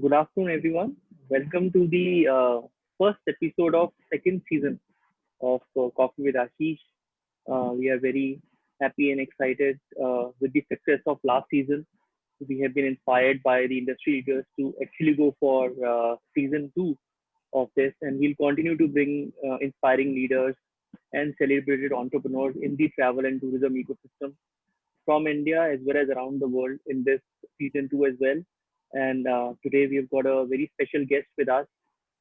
Good afternoon, everyone. Welcome to the first episode of second season of Coffee with Ashish. We are very happy and excited with the success of last season. We have been inspired by the industry leaders to actually go for season two of this, and we'll continue to bring inspiring leaders and celebrated entrepreneurs in the travel and tourism ecosystem from India as well as around the world in this season two as well. And today we've got a very special guest with us,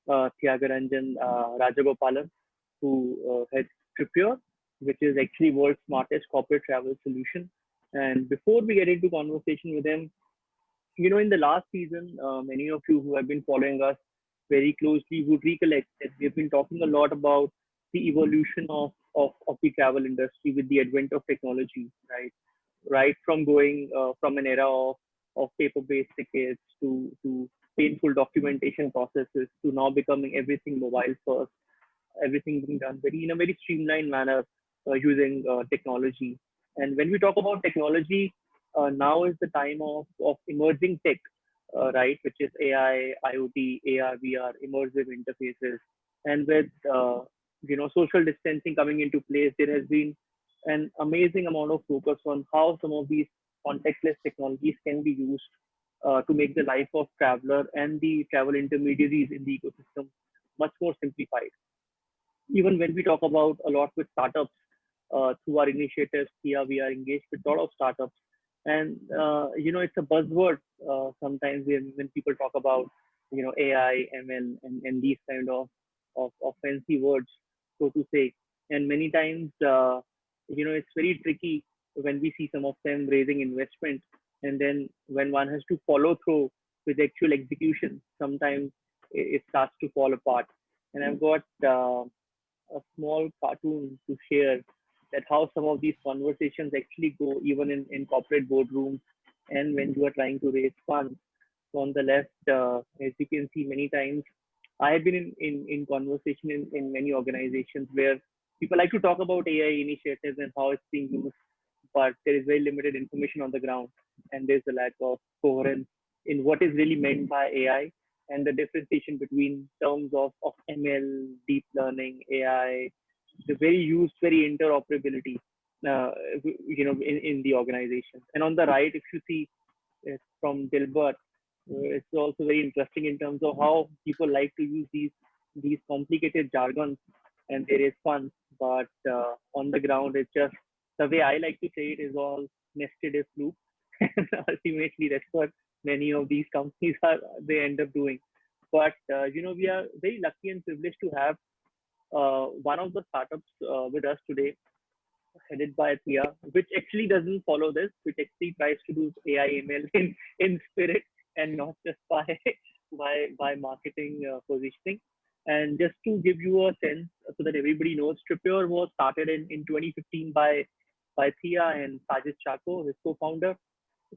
Thiagarajan Rajagopalan, who heads Tripure, which is actually world's smartest corporate travel solution. And before we get into conversation with him, in the last season, many of you who have been following us very closely would recollect that we've been talking a lot about the evolution of the travel industry with the advent of technology, right? Right from going from an era of paper-based tickets to painful documentation processes to now becoming everything mobile first, everything being done very in a very streamlined manner using technology. And when we talk about technology, now is the time of emerging tech, right, which is AI, IoT, AR, VR, immersive interfaces. And with social distancing coming into place, there has been an amazing amount of focus on how some of these contactless technologies can be used to make the life of traveler and the travel intermediaries in the ecosystem much more simplified. Even when we talk about a lot with startups through our initiatives here, we are engaged with a lot of startups. And, it's a buzzword sometimes when people talk about, AI, ML, and these kind of fancy words, so to say. And many times, it's very tricky when we see some of them raising investment. And then when one has to follow through with actual execution, sometimes it starts to fall apart. And I've got a small cartoon to share that how some of these conversations actually go even in corporate boardrooms and when you are trying to raise funds. So on the left, as you can see many times, I have been in conversation in many organizations where people like to talk about AI initiatives and how it's being used, but there is very limited information on the ground, and there's a lack of coherence in what is really meant by AI and the differentiation between terms of ML, deep learning, AI, the very used, very interoperability, in the organization. And on the right, if you see from Dilbert, it's also very interesting in terms of how people like to use these complicated jargons and there is fun, but on the ground, it's just the way I like to say it is all nested if loop. And ultimately, that's what many of these companies they end up doing. But we are very lucky and privileged to have one of the startups with us today, headed by Thea, which actually doesn't follow this, which actually tries to do AI ML in spirit and not just by by marketing positioning. And just to give you a sense so that everybody knows, Tripure was started in 2015 by Thea and Sajid Chako, his co-founder.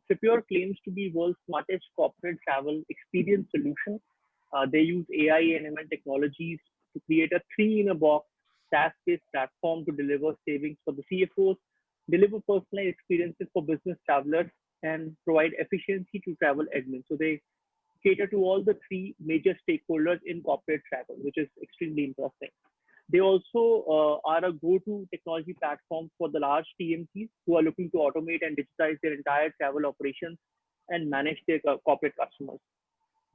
Tripure claims to be world's smartest corporate travel experience solution. They use AI and ML technologies to create a three-in-a-box SaaS-based platform to deliver savings for the CFOs, deliver personalized experiences for business travelers, and provide efficiency to travel admin. So they cater to all the three major stakeholders in corporate travel, which is extremely interesting. They also are a go-to technology platform for the large TMCs who are looking to automate and digitize their entire travel operations and manage their corporate customers.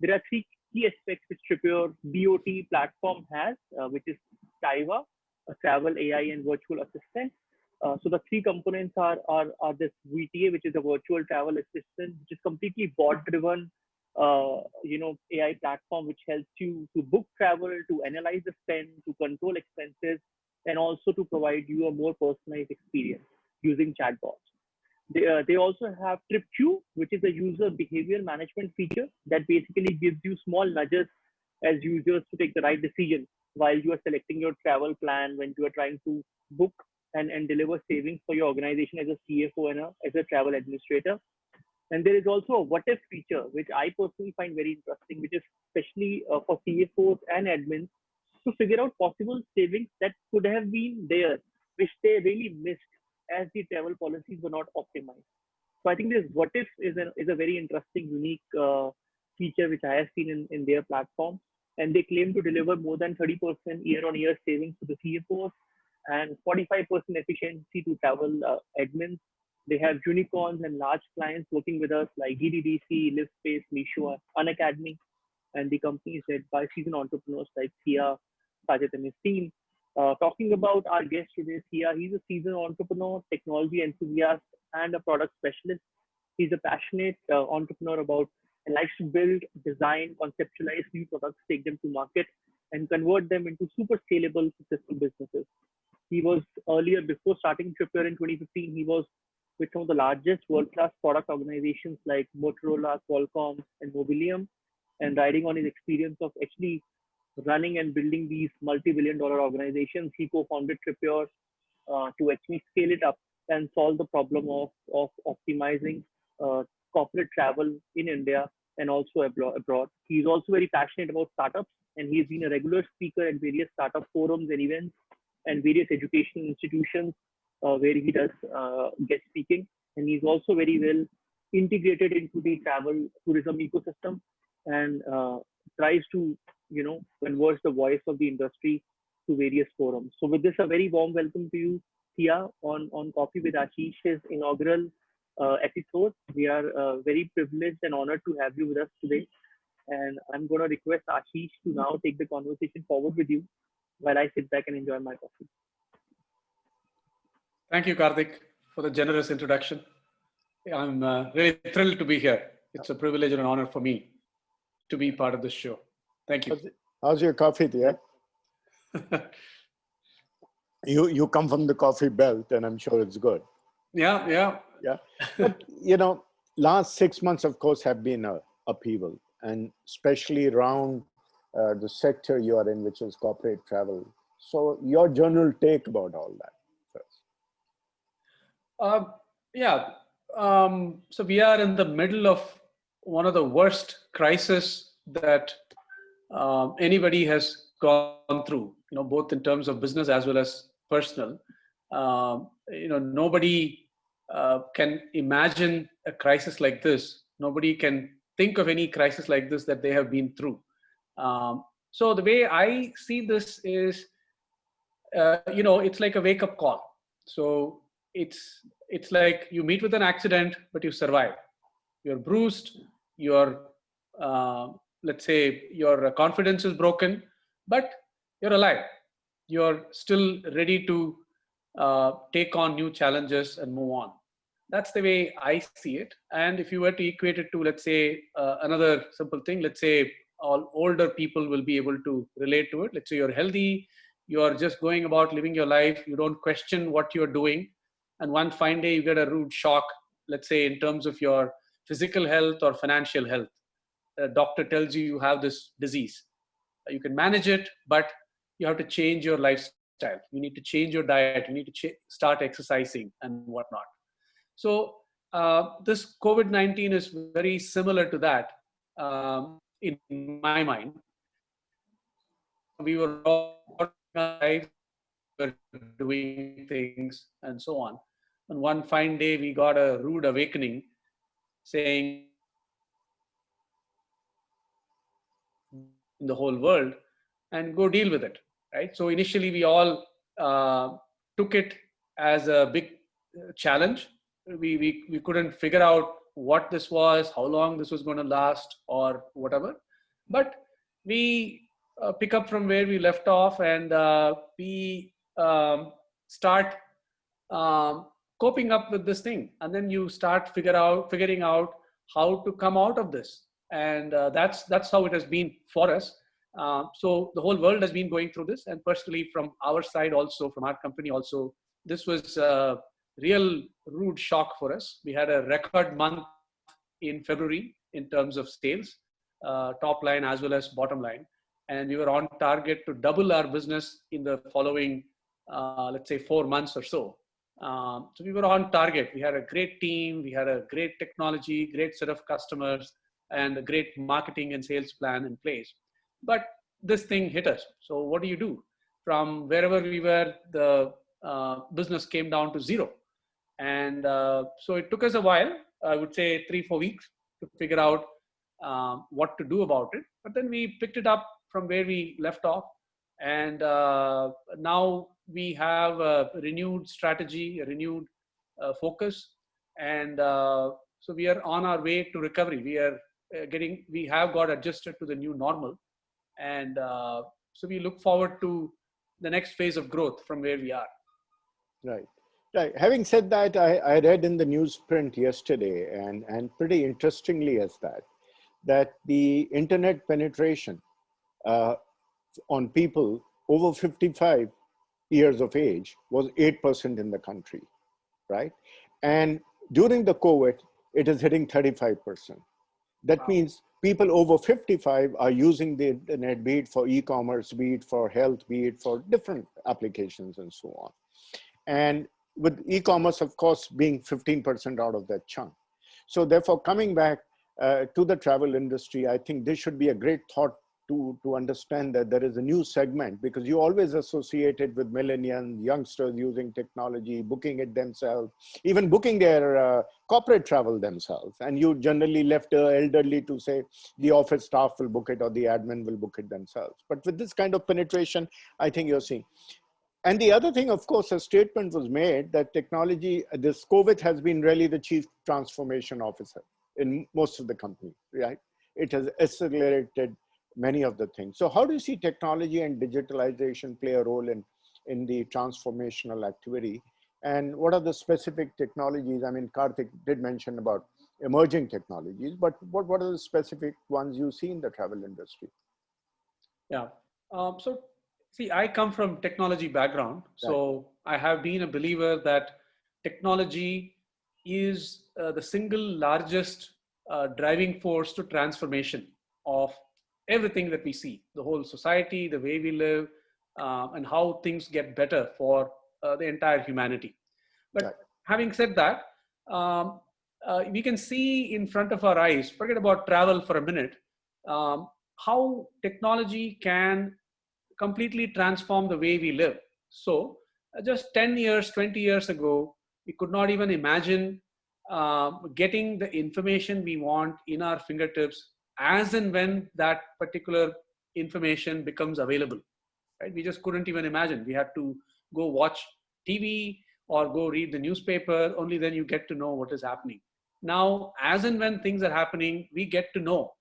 There are three key aspects which Tripure BOT platform has, which is Taiva, a travel AI and virtual assistant. So the three components are this VTA, which is a virtual travel assistant, which is completely bot-driven, AI platform which helps you to book travel, to analyze the spend, to control expenses, and also to provide you a more personalized experience using chatbots. They also have TripQ, which is a user behavior management feature that basically gives you small nudges as users to take the right decision while you are selecting your travel plan, when you are trying to book and deliver savings for your organization as a CFO and as a travel administrator. And there is also a what if feature, which I personally find very interesting, which is especially for CFOs and admins to figure out possible savings that could have been there, which they really missed as the travel policies were not optimized. So I think this what if is a very interesting, unique feature which I have seen in their platform. And they claim to deliver more than 30% year-on-year savings to the CFOs and 45% efficiency to travel admins. They have unicorns and large clients working with us like DDDC, LiveSpace, Misho, Unacademy, and the company is led by seasoned entrepreneurs like Thea, Sajid and his team. Talking about our guest today, Thea, he's a seasoned entrepreneur, technology enthusiast, and a product specialist. He's a passionate entrepreneur about and likes to build, design, conceptualize new products, take them to market, and convert them into super scalable, successful businesses. He was earlier, before starting Tripwire in 2015, he was with some of the largest world-class product organizations like Motorola, Qualcomm, and Mobilium, and riding on his experience of actually running and building these multi-billion dollar organizations, he co-founded Tripwire to actually scale it up and solve the problem of optimizing corporate travel in India and also abroad. He's also very passionate about startups, and he's been a regular speaker at various startup forums and events and various educational institutions where he does guest speaking. And he's also very well integrated into the travel tourism ecosystem and tries to, converse the voice of the industry to various forums. So with this, a very warm welcome to you, Thea, on Coffee with Ashish, his inaugural episode. We are very privileged and honored to have you with us today. And I'm going to request Ashish to now take the conversation forward with you while I sit back and enjoy my coffee. Thank you, Karthik, for the generous introduction. I'm really thrilled to be here. It's a privilege and an honor for me to be part of this show. Thank you. How's your coffee, Thea? You come from the coffee belt, and I'm sure it's good. Yeah. But, last 6 months, of course, have been a upheaval, and especially around the sector you are in, which is corporate travel. So your general take about all that first. So we are in the middle of one of the worst crises that anybody has gone through, both in terms of business as well as personal. Nobody can imagine a crisis like this. Nobody can think of any crisis like this that they have been through. So the way I see this is, it's like a wake-up call. So it's like you meet with an accident, but you survive. You're bruised. Let's say your confidence is broken, but you're alive. You're still ready to take on new challenges and move on. That's the way I see it. And if you were to equate it to, let's say, another simple thing, let's say all older people will be able to relate to it. Let's say you're healthy, you're just going about living your life, you don't question what you're doing. And one fine day you get a rude shock, let's say in terms of your physical health or financial health. A doctor tells you have this disease. You can manage it, but you have to change your lifestyle. You need to change your diet. You need to start exercising and whatnot. So this COVID-19 is very similar to that in my mind. We were all alive, doing things and so on. And one fine day we got a rude awakening saying in the whole world and go deal with it, right? So initially we all took it as a big challenge. We couldn't figure out what this was, how long this was going to last or whatever. But we pick up from where we left off and we start coping up with this thing. And then you start figuring out how to come out of this. And that's how it has been for us. So the whole world has been going through this, and personally from our side also, from our company also, this was a real rude shock for us. We had a record month in February in terms of sales, top line as well as bottom line. And we were on target to double our business in the following, let's say 4 months or so. So we were on target. We had a great team, we had a great technology, great set of customers, and a great marketing and sales plan in place. But this thing hit us. So what do you do? From wherever we were, the business came down to zero. And so it took us a while, I would say 3-4 weeks, to figure out what to do about it. But then we picked it up from where we left off. And now we have a renewed strategy, a renewed focus. And so we are on our way to recovery. We have got adjusted to the new normal. And so we look forward to the next phase of growth from where we are. Right. Right. Having said that, I read in the newsprint yesterday, and pretty interestingly as that the internet penetration uh, on people over 55 years of age was 8% in the country, right? And during the COVID, it is hitting 35%. That means people over 55 are using the internet, be it for e-commerce, be it for health, be it for different applications and so on. And with e-commerce, of course, being 15% out of that chunk. So therefore, coming back to the travel industry, I think this should be a great thought to understand that there is a new segment, because you always associate it with millennials, youngsters using technology, booking it themselves, even booking their corporate travel themselves. And you generally left the elderly to say the office staff will book it or the admin will book it themselves. But with this kind of penetration, I think you're seeing. And the other thing, of course, a statement was made that technology, this COVID has been really the chief transformation officer in most of the company, right? It has accelerated many of the things. So how do you see technology and digitalization play a role in the transformational activity? And what are the specific technologies? I mean, Karthik did mention about emerging technologies, but what are the specific ones you see in the travel industry? Yeah. So see, I come from technology background. So I have been a believer that technology is the single largest driving force to transformation of everything that we see, the whole society, the way we live, and how things get better for the entire humanity. But having said that, we can see in front of our eyes, forget about travel for a minute, how technology can completely transform the way we live. So just 10 years, 20 years ago, we could not even imagine getting the information we want in our fingertips as and when that particular information becomes available, right? We just couldn't even imagine. We had to go watch TV or go read the newspaper. Only then you get to know what is happening. Now, as and when things are happening, we get to know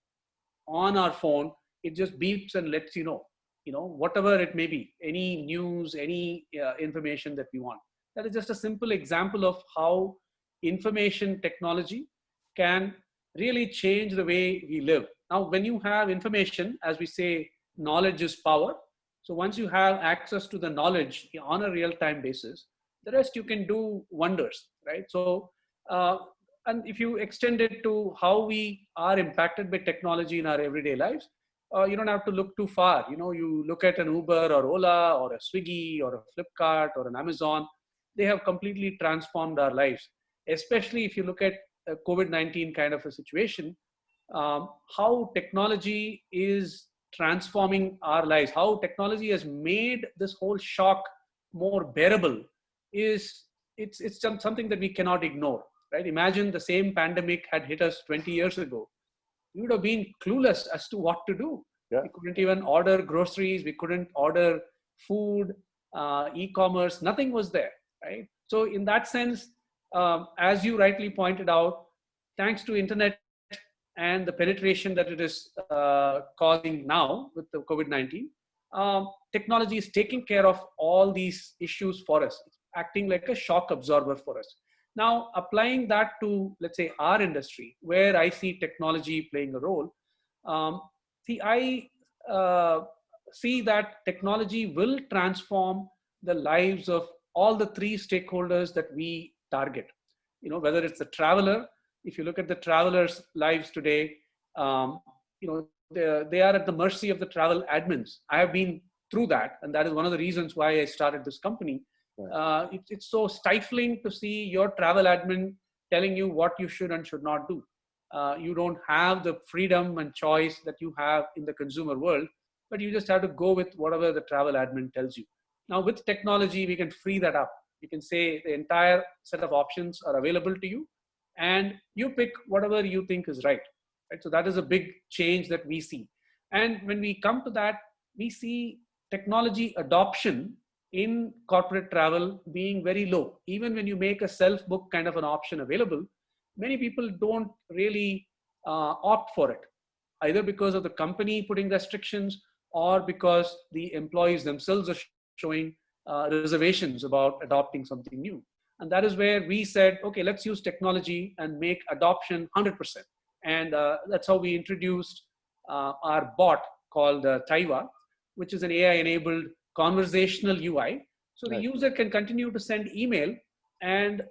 on our phone. It just beeps and lets you know, whatever it may be, any news, any information that we want. That is just a simple example of how information technology can really change the way we live. Now, when you have information, as we say, knowledge is power. So once you have access to the knowledge on a real-time basis, the rest you can do wonders, right? So, and if you extend it to how we are impacted by technology in our everyday lives, you don't have to look too far. You look at an Uber or Ola or a Swiggy or a Flipkart or an Amazon, they have completely transformed our lives, especially if you look at COVID-19 kind of a situation, how technology is transforming our lives, how technology has made this whole shock more bearable, it's something that we cannot ignore, right? Imagine the same pandemic had hit us 20 years ago. We would have been clueless as to what to do. Yeah. We couldn't even order groceries. We couldn't order food, e-commerce, nothing was there, right? So in that sense, as you rightly pointed out, thanks to internet and the penetration that it is causing now with the COVID-19, technology is taking care of all these issues for us. It's acting like a shock absorber for us. Now, applying that to, let's say, our industry, where I see technology playing a role, I see that technology will transform the lives of all the three stakeholders that we target. Whether it's the traveler, if you look at the travelers' lives today, they are at the mercy of the travel admins. I have been through that, and that is one of the reasons why I started this company. It's so stifling to see your travel admin telling you what you should and should not do. You don't have the freedom and choice that you have in the consumer world, but you just have to go with whatever the travel admin tells you. Now, with technology, we can free that up. You can say the entire set of options are available to you, and you pick whatever you think is right. right? So that is a big change that we see. And when we come to that, we see technology adoption in corporate travel being very low. Even when you make a self-book kind of an option available, many people don't really opt for it, either because of the company putting restrictions or because the employees themselves are showing reservations about adopting something new. And that is where we said, okay, let's use technology and make adoption 100%. And that's how we introduced our bot called Taiva, which is an AI-enabled conversational UI. So the Right. user can continue to send email and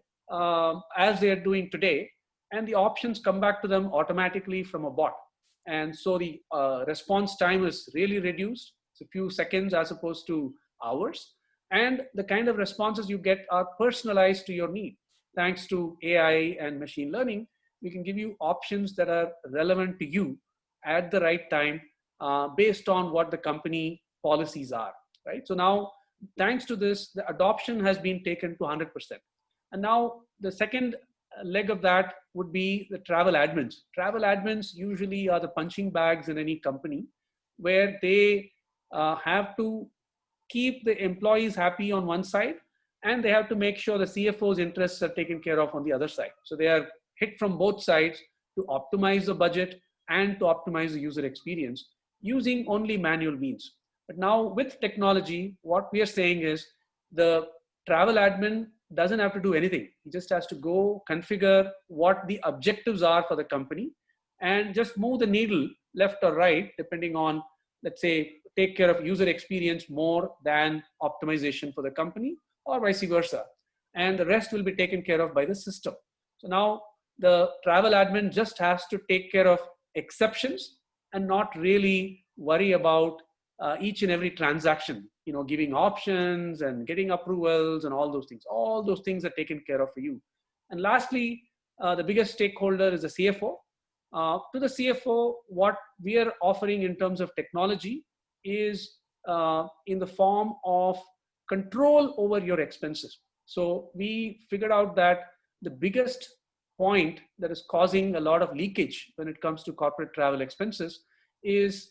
as they are doing today, and the options come back to them automatically from a bot. And so the response time is really reduced. It's a few seconds as opposed to hours. And the kind of responses you get are personalized to your need. Thanks to AI and machine learning, we can give you options that are relevant to you at the right time based on what the company policies are, right? So now, thanks to this, the adoption has been taken to 100%. And now the second leg of that would be the travel admins. Travel admins usually are the punching bags in any company where they have to keep the employees happy on one side, and they have to make sure the CFO's interests are taken care of on the other side. So they are hit from both sides to optimize the budget and to optimize the user experience using only manual means. But now with technology, what we are saying is the travel admin doesn't have to do anything. He just has to go configure what the objectives are for the company and just move the needle left or right, depending on, let's say, take care of user experience more than optimization for the company, or vice versa. And the rest will be taken care of by the system. So now the travel admin just has to take care of exceptions and not really worry about each and every transaction, giving options and getting approvals and all those things. All those things are taken care of for you. And lastly, the biggest stakeholder is the CFO. To the CFO, what we are offering in terms of technology is in the form of control over your expenses. So we figured out that the biggest point that is causing a lot of leakage when it comes to corporate travel expenses is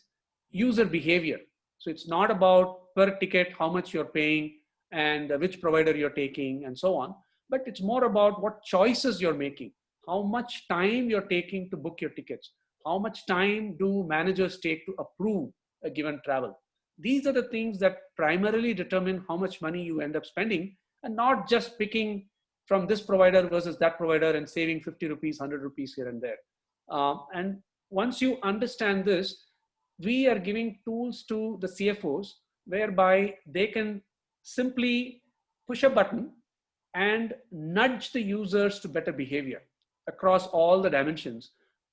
user behavior. So it's not about per ticket, how much you're paying and which provider you're taking and so on, but it's more about what choices you're making, how much time you're taking to book your tickets, how much time do managers take to approve a given travel. These are the things that primarily determine how much money you end up spending, and not just picking from this provider versus that provider and saving 50 rupees, 100 rupees here and there. And once you understand this, we are giving tools to the CFOs whereby they can simply push a button and nudge the users to better behavior across all the dimensions,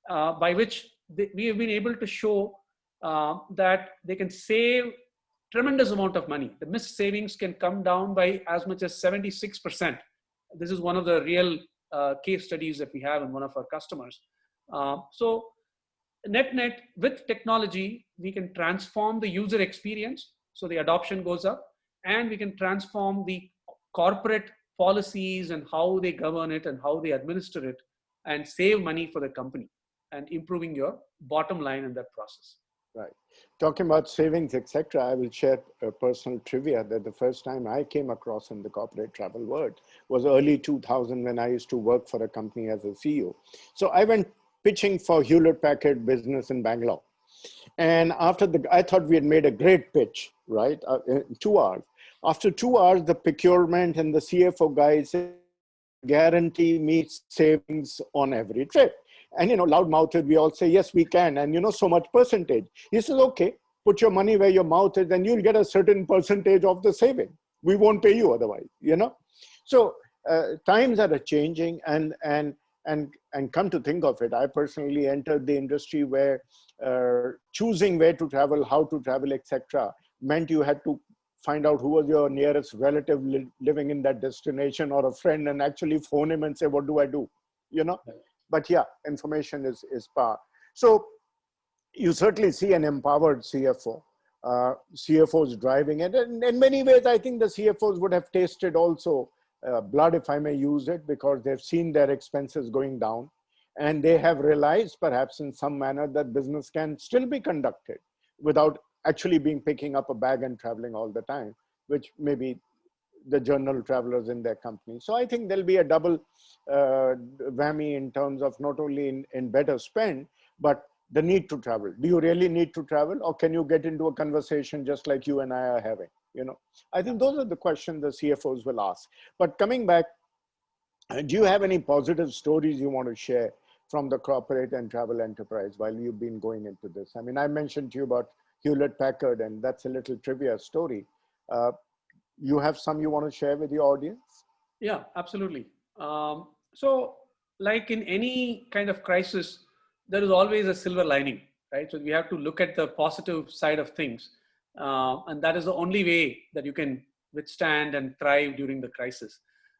by which we have been able to show that they can save tremendous amount of money. The missed savings can come down by as much as 76%. This is one of the real case studies that we have in one of our customers. So net, with technology, we can transform the user experience so the adoption goes up, and we can transform the corporate policies and how they govern it and how they administer it and save money for the company and improving your bottom line in that process. Right. Talking about savings, etc., I will share a personal trivia that the first time I came across in the corporate travel world was early 2000 when I used to work for a company as a CEO. So I went pitching for Hewlett-Packard business in Bangalore. And after I thought we had made a great pitch, right? In 2 hours. After 2 hours, the procurement and the CFO guy said, guarantee me savings on every trip. And, loud-mouthed, we all say, yes, we can. And, so much percentage. He says, okay, put your money where your mouth is and you'll get a certain percentage of the saving. We won't pay you otherwise, So times are changing and come to think of it, I personally entered the industry where choosing where to travel, how to travel, etc., meant you had to find out who was your nearest relative living in that destination or a friend and actually phone him and say, what do I do? But yeah, information is power. So you certainly see an empowered CFO. CFOs driving it. And in many ways, I think the CFOs would have tasted also blood, if I may use it, because they've seen their expenses going down. And they have realized perhaps in some manner that business can still be conducted without actually being picking up a bag and traveling all the time, which maybe the journal travelers in their company. So I think there'll be a double whammy in terms of not only in better spend, but the need to travel. Do you really need to travel, or can you get into a conversation just like you and I are having? I think those are the questions the CFOs will ask. But coming back, do you have any positive stories you want to share from the corporate and travel enterprise while you've been going into this? I mean, I mentioned to you about Hewlett Packard, and that's a little trivia story. You have some you want to share with the audience? Yeah, absolutely. So, like in any kind of crisis, there is always a silver lining, right? So we have to look at the positive side of things, and that is the only way that you can withstand and thrive during the crisis.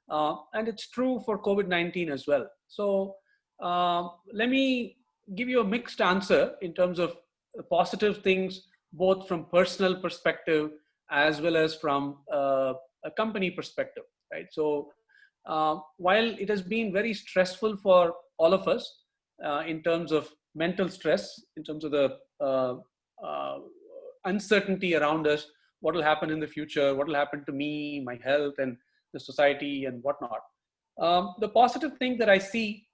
And it's true for COVID-19 as well. So let me give you a mixed answer in terms of positive things, both from personal perspective as well as from a company perspective, right? So while it has been very stressful for all of us in terms of mental stress, in terms of the uh, uncertainty around us, what will happen in the future, what will happen to me, my health, and the society, and whatnot. The positive thing that I see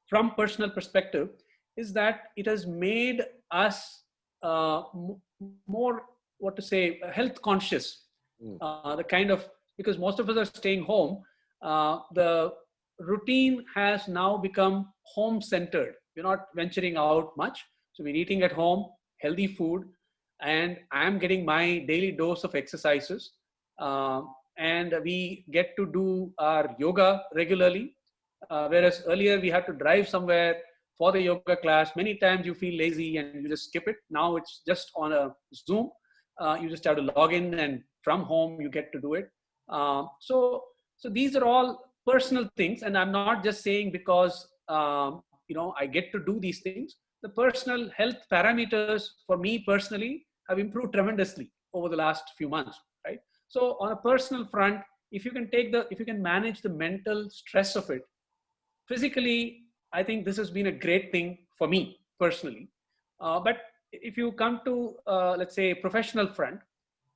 from personal perspective is that it has made us more, what to say, health conscious. The kind of, because most of us are staying home, the routine has now become home centered. We're not venturing out much, so we're eating at home, healthy food, and I'm getting my daily dose of exercises. And we get to do our yoga regularly, whereas earlier we had to drive somewhere for the yoga class. Many times you feel lazy and you just skip it. Now it's just on a Zoom. You just have to log in, and from home you get to do it. So these are all personal things, and I'm not just saying because I get to do these things. The personal health parameters for me personally have improved tremendously over the last few months, right? So on a personal front, if you can manage the mental stress of it, physically, I think this has been a great thing for me personally. But if you come to, let's say, professional front,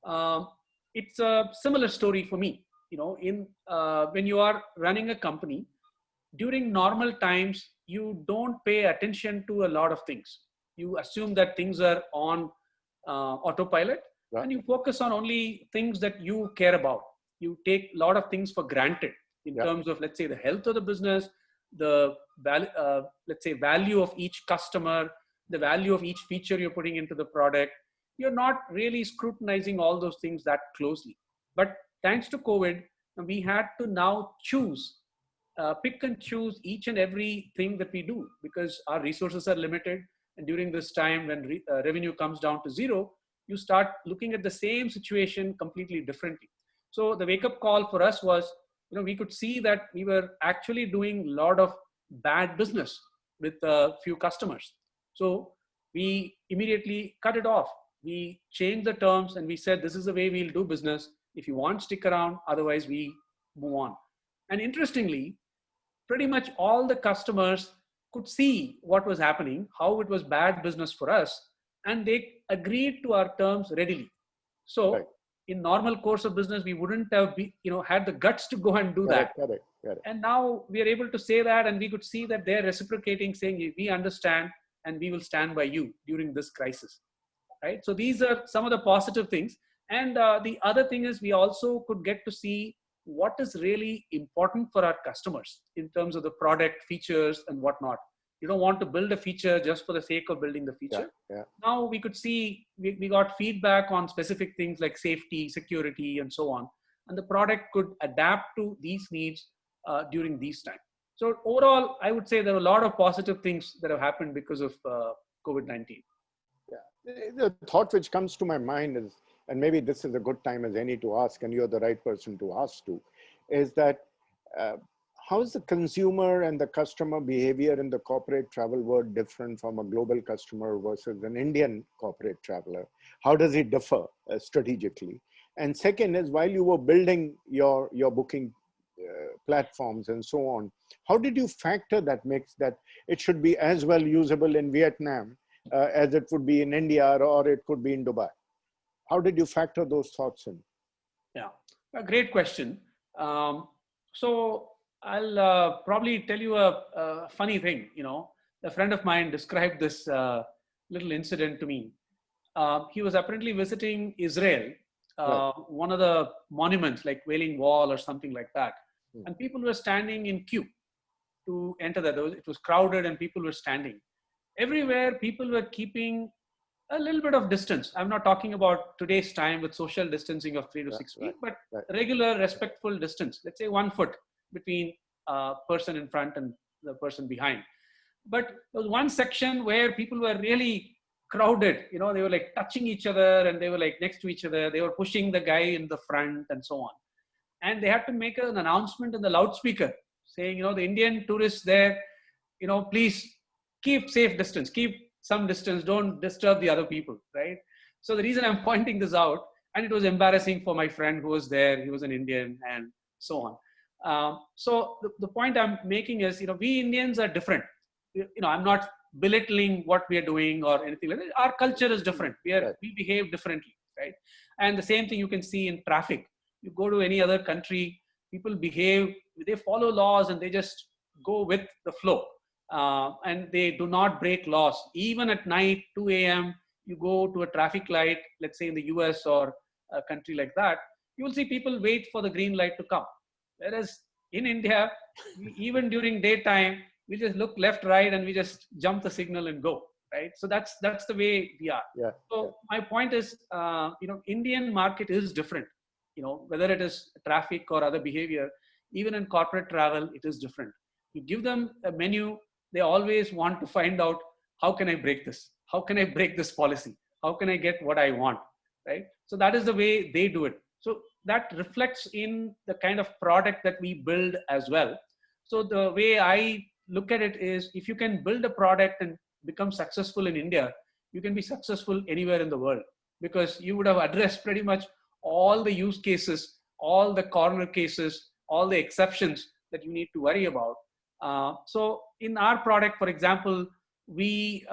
um, it's a similar story for me. When you are running a company, during normal times, you don't pay attention to a lot of things. You assume that things are on autopilot, and you focus on only things that you care about. You take a lot of things for granted in terms of, let's say, the health of the business, the let's say value of each customer, the value of each feature you're putting into the product. You're not really scrutinizing all those things that closely. But thanks to COVID, we had to now pick and choose each and every thing that we do, because our resources are limited. And during this time when revenue comes down to zero, you start looking at the same situation completely differently. So the wake up call for us was, we could see that we were actually doing a lot of bad business with a few customers. So we immediately cut it off. We changed the terms and we said, this is the way we'll do business. If you want, stick around. Otherwise, we move on. And interestingly, pretty much all the customers could see what was happening, how it was bad business for us, and they agreed to our terms readily. So in normal course of business, we wouldn't have had the guts to go and do that. And now we are able to say that, and we could see that they're reciprocating, saying, we understand and we will stand by you during this crisis. Right? So these are some of the positive things. And the other thing is, we also could get to see what is really important for our customers in terms of the product features and whatnot. You don't want to build a feature just for the sake of building the feature. Now we could see, we got feedback on specific things like safety, security, and so on. And the product could adapt to these needs during these times. So overall, I would say there are a lot of positive things that have happened because of COVID-19. The thought which comes to my mind is, and maybe this is a good time as any to ask, and you're the right person to ask to, is that how is the consumer and the customer behavior in the corporate travel world different from a global customer versus an Indian corporate traveler? How does it differ strategically? And second is, while you were building your booking platforms and so on. How did you factor that mix, that it should be as well usable in Vietnam as it would be in India, or it could be in Dubai? How did you factor those thoughts in? Yeah, a great question. So I'll probably tell you a funny thing. A friend of mine described this little incident to me. He was apparently visiting Israel, Right. one of the monuments like Wailing Wall or something like that. Hmm. And people were standing in queue to enter that. It was crowded and people were standing. Everywhere, people were keeping a little bit of distance. I'm not talking about today's time with social distancing of 3 to 6 feet, Right, but right. regular, respectful distance. Let's say 1 foot between person in front and the person behind. But there was one section where people were really crowded. They were like touching each other and they were like next to each other. They were pushing the guy in the front and so on. And they had to make an announcement in the loudspeaker saying, the Indian tourists there, please keep safe distance, keep some distance, don't disturb the other people, right? So the reason I'm pointing this out, and it was embarrassing for my friend who was there, he was an Indian and so on. So the point I'm making is, we Indians are different. I'm not belittling what we are doing or anything like that. Our culture is different. Right. We behave differently, right? And the same thing you can see in traffic. You go to any other country, people behave, they follow laws and they just go with the flow. And they do not break laws. Even at night, 2 a.m., you go to a traffic light, let's say in the US or a country like that, you will see people wait for the green light to come. Whereas in India, even during daytime, we just look left, right, and we just jump the signal and go, right? So that's the way we are. Yeah. So my point is, Indian market is different. Whether it is traffic or other behavior, even in corporate travel, it is different. You give them a menu, they always want to find out, how can I break this? How can I break this policy? How can I get what I want, right? So that is the way they do it. So that reflects in the kind of product that we build as well. So the way I look at it is, if you can build a product and become successful in India, you can be successful anywhere in the world, because you would have addressed pretty much all the use cases, all the corner cases, all the exceptions that you need to worry about. So in our product, for example, we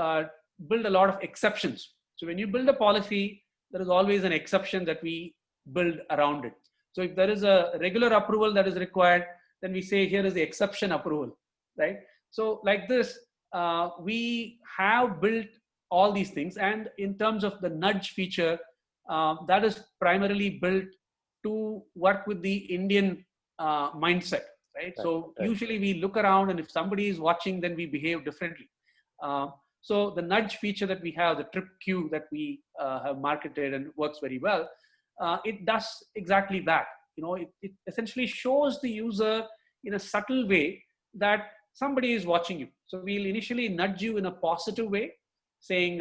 build a lot of exceptions. So when you build a policy, there is always an exception that we build around it. So if there is a regular approval that is required, then we say, here is the exception approval, right? So like this, we have built all these things. And in terms of the nudge feature, that is primarily built to work with the Indian mindset, right? So usually we look around, and if somebody is watching, then we behave differently. So the nudge feature that we have, the trip queue that we have marketed and works very well, it does exactly that. It essentially shows the user in a subtle way that somebody is watching you. So we'll initially nudge you in a positive way, saying,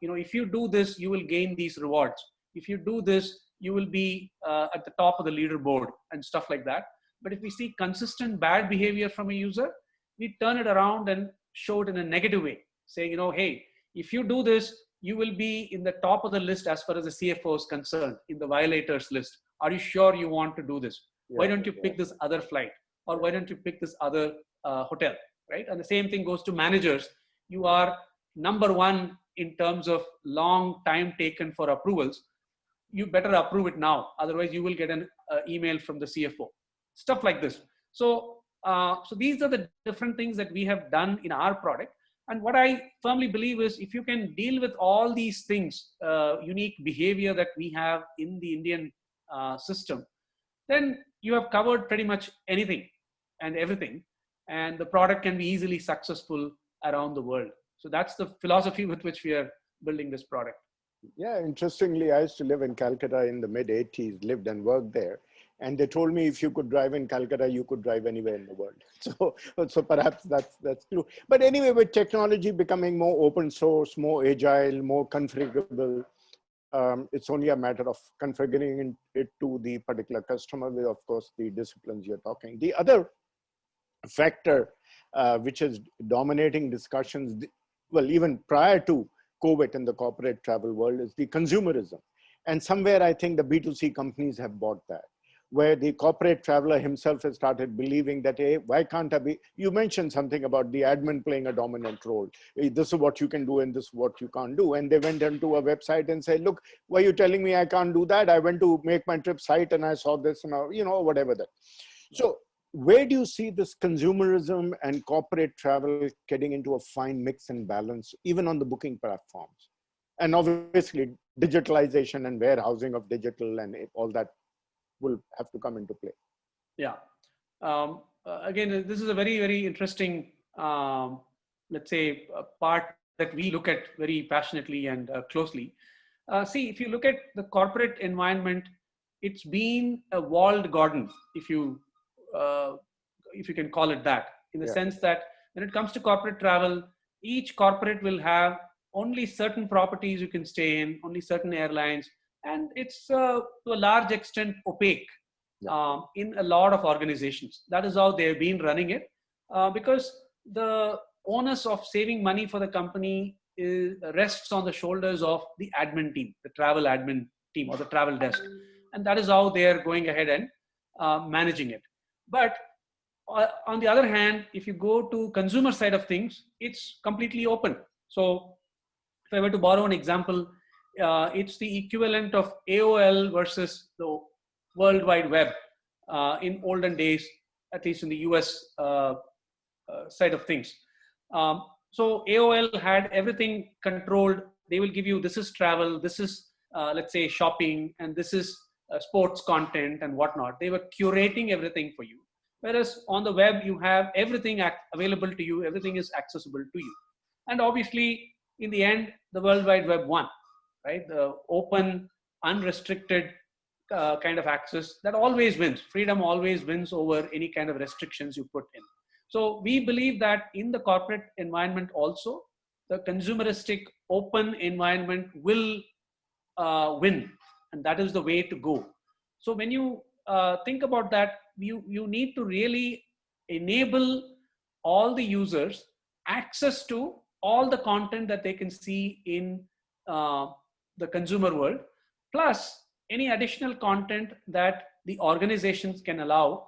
if you do this, you will gain these rewards. If you do this, you will be at the top of the leaderboard and stuff like that. But if we see consistent bad behavior from a user, we turn it around and show it in a negative way, saying, hey, if you do this, you will be in the top of the list as far as the CFO is concerned, in the violators list. Are you sure you want to do this? Why don't you pick this other flight? Or why don't you pick this other hotel, right? And the same thing goes to managers. You are number one in terms of long time taken for approvals. You better approve it now. Otherwise, you will get an email from the CFO. Stuff like this. So these are the different things that we have done in our product. And what I firmly believe is, if you can deal with all these things, unique behavior that we have in the Indian system, then you have covered pretty much anything and everything. And the product can be easily successful around the world. So that's the philosophy with which we are building this product. Yeah, interestingly, I used to live in Calcutta in the mid-80s, lived and worked there. And they told me, if you could drive in Calcutta, you could drive anywhere in the world. So perhaps that's true. But anyway, with technology becoming more open source, more agile, more configurable, it's only a matter of configuring it to the particular customer with, of course, the disciplines you're talking. The other factor which is dominating discussions, well, even prior to COVID in the corporate travel world, is the consumerism. And somewhere I think the B2C companies have bought that. where the corporate traveler himself has started believing that, hey, why can't I be? You mentioned something about the admin playing a dominant role. Hey, this is what you can do and this is what you can't do. And they went into a website and said, look, why are you telling me I can't do that? I went to make my trip site and I saw this and, whatever that. So where do you see this consumerism and corporate travel getting into a fine mix and balance, even on the booking platforms? And obviously, digitalization and warehousing of digital and all that will have to come into play. Yeah. Again, this is a very, very interesting, let's say, part that we look at very passionately and closely. See, if you look at the corporate environment, it's been a walled garden, uh, if you can call it that, in the sense that when it comes to corporate travel, each corporate will have only certain properties you can stay in, only certain airlines, and it's to a large extent opaque in a lot of organizations. That is how they've been running it, because the onus of saving money for the company rests on the shoulders of the admin team, the travel admin team or the travel desk. And that is how they are going ahead and managing it. But on the other hand, if you go to consumer side of things, it's completely open. So if I were to borrow an example, it's the equivalent of AOL versus the World Wide Web in olden days, at least in the US side of things. So AOL had everything controlled. They will give you, this is travel, this is, let's say, shopping, and this is sports content and whatnot. They were curating everything for you. Whereas on the web, you have everything available to you, everything is accessible to you. And obviously, in the end, the World Wide Web won, right? The open, unrestricted kind of access that always wins. Freedom always wins over any kind of restrictions you put in. So we believe that in the corporate environment also, the consumeristic open environment will win, and that is the way to go. So when you think about that, you need to really enable all the users access to all the content that they can see in the consumer world, plus any additional content that the organizations can allow,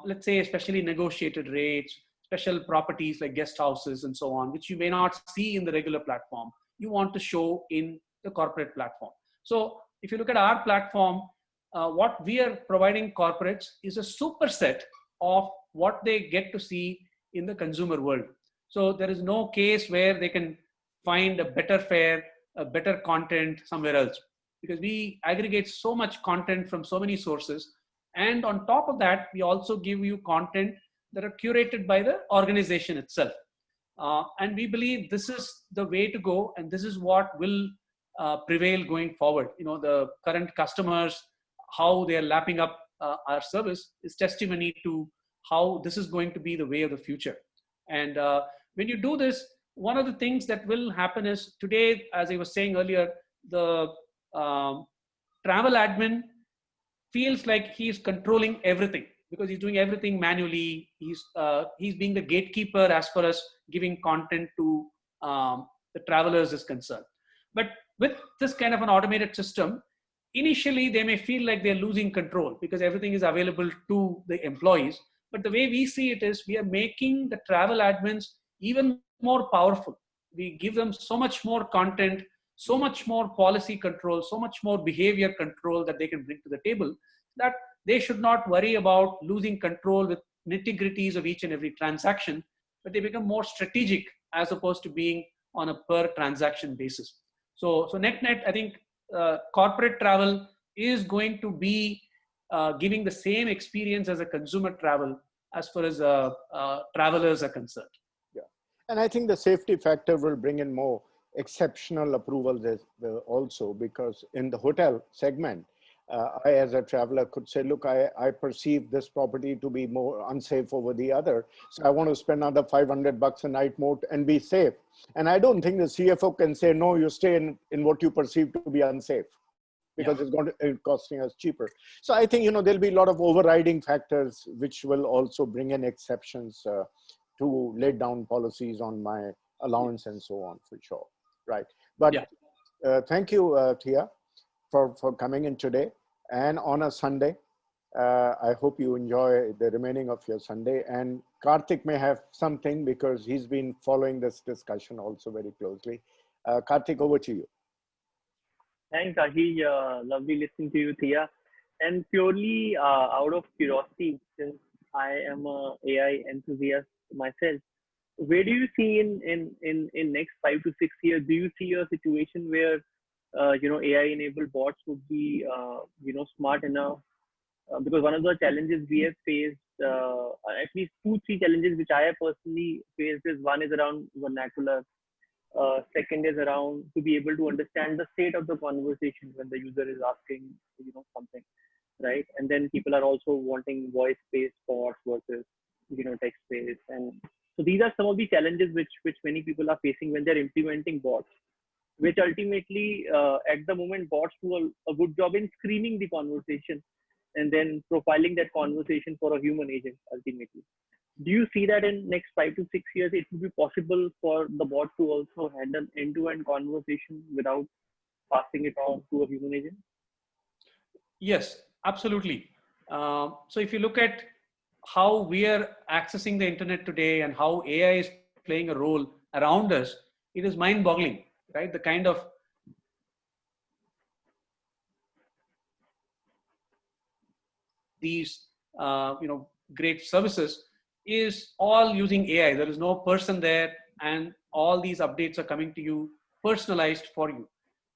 let's say especially negotiated rates, special properties like guest houses and so on, which you may not see in the regular platform, you want to show in the corporate platform. So if you look at our platform, what we are providing corporates is a superset of what they get to see in the consumer world. So there is no case where they can find a better fare, a better content somewhere else, because we aggregate so much content from so many sources. And on top of that, we also give you content that are curated by the organization itself. And we believe this is the way to go, and this is what will prevail going forward. You know, the current customers, how they are lapping up our service is testimony to how this is going to be the way of the future. And when you do this, one of the things that will happen is today, as I was saying earlier, the travel admin feels like he's controlling everything because he's doing everything manually. He's being the gatekeeper as far as giving content to the travelers is concerned. But with this kind of an automated system, initially they may feel like they're losing control because everything is available to the employees. But the way we see it is we are making the travel admins even more powerful. We give them so much more content, so much more policy control, so much more behavior control that they can bring to the table, that they should not worry about losing control with nitty-gritties of each and every transaction, but they become more strategic as opposed to being on a per transaction basis. So net, I think corporate travel is going to be giving the same experience as a consumer travel as far as travelers are concerned. Yeah, and I think the safety factor will bring in more exceptional approvals also, because in the hotel segment, I as a traveler could say, look, I perceive this property to be more unsafe over the other, so I want to spend another $500 a night more and be safe. And I don't think the CFO can say, no, you stay in what you perceive to be unsafe, because it's going to costing us cheaper. So I think, there'll be a lot of overriding factors which will also bring in exceptions to lay down policies on my allowance and so on, for sure. Right. But thank you, Thia, for coming in today and on a Sunday. I hope you enjoy the remaining of your Sunday. And Karthik may have something because he's been following this discussion also very closely. Karthik, over to you. Thanks, Ashish. Lovely listening to you, Thea. And purely out of curiosity, since I am a AI enthusiast myself, where do you see in next 5 to 6 years? Do you see a situation where AI-enabled bots would be smart enough? Because one of the challenges we have faced, at least two, three challenges which I have personally faced is one is around vernacular. Second is around to be able to understand the state of the conversation when the user is asking, something, right? And then people are also wanting voice-based bots versus, text-based. And so these are some of the challenges which many people are facing when they're implementing bots, which ultimately, at the moment, bots do a good job in screening the conversation and then profiling that conversation for a human agent ultimately. Do you see that in next 5 to 6 years it will be possible for the bot to also handle end-to-end conversation without passing it on to a human agent? Yes, absolutely. So if you look at how we are accessing the internet today and how AI is playing a role around us, it is mind-boggling, right? The kind of these great services is all using AI. There is no person there, and all these updates are coming to you personalized for you.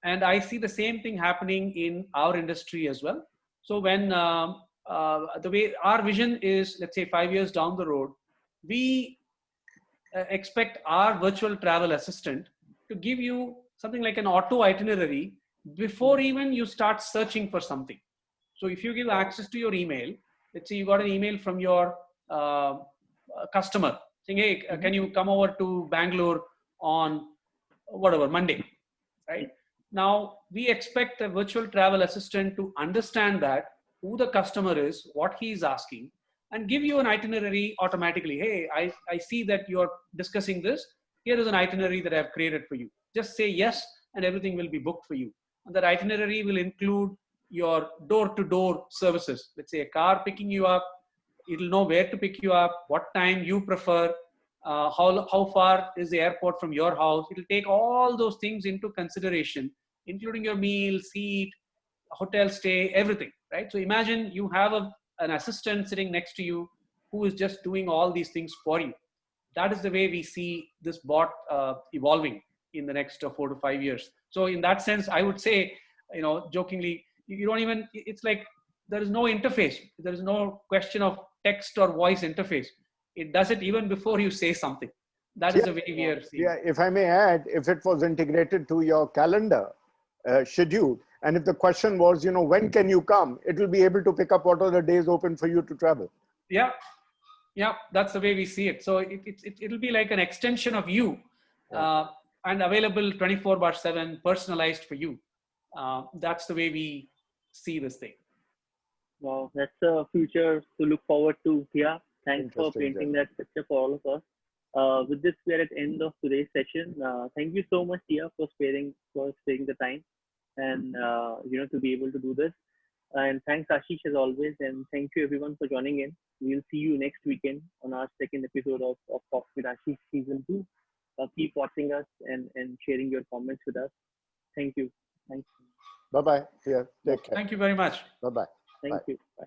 And I see the same thing happening in our industry as well. So when the way our vision is, let's say 5 years down the road, we expect our virtual travel assistant to give you something like an auto itinerary before even you start searching for something. So if you give access to your email, let's say you got an email from your customer saying, hey, can you come over to Bangalore on whatever, Monday, right? Now, we expect a virtual travel assistant to understand that who the customer is, what he is asking, and give you an itinerary automatically. Hey, I see that you're discussing this. Here is an itinerary that I've created for you. Just say yes, and everything will be booked for you. And that itinerary will include your door-to-door services. Let's say a car picking you up. It'll know where to pick you up, what time you prefer, how far is the airport from your house. It'll take all those things into consideration, including your meal, seat, hotel stay, everything, right? So imagine you have an assistant sitting next to you who is just doing all these things for you. That is the way we see this bot evolving in the next 4 to 5 years. So in that sense, I would say, jokingly, you don't even, it's like there is no interface. There is no question of text or voice interface. It does it even before you say something. That is Yeah, the way we are seeing. yeah. If I may add, if it was integrated to your calendar schedule, and if the question was, when can you come, it will be able to pick up what are the days open for you to travel. Yeah, yeah, that's the way we see it. So it'll be like an extension of you, and available 24/7, personalized for you. That's the way we see this thing. Wow, that's a future to look forward to. Yeah, thanks for Interesting, painting Jen. that picture for all of us. With this, we are at the end of today's session. Thank you so much, Tia, for sparing the time and to be able to do this. And thanks, Ashish, as always. And thank you, everyone, for joining in. We'll see you next weekend on our second episode of Talk with Ashish Season 2. Keep watching us and sharing your comments with us. Thank you. Thanks. Bye-bye. Yeah, take care. Thank you very much. Bye-bye. Thank Bye. you. Bye.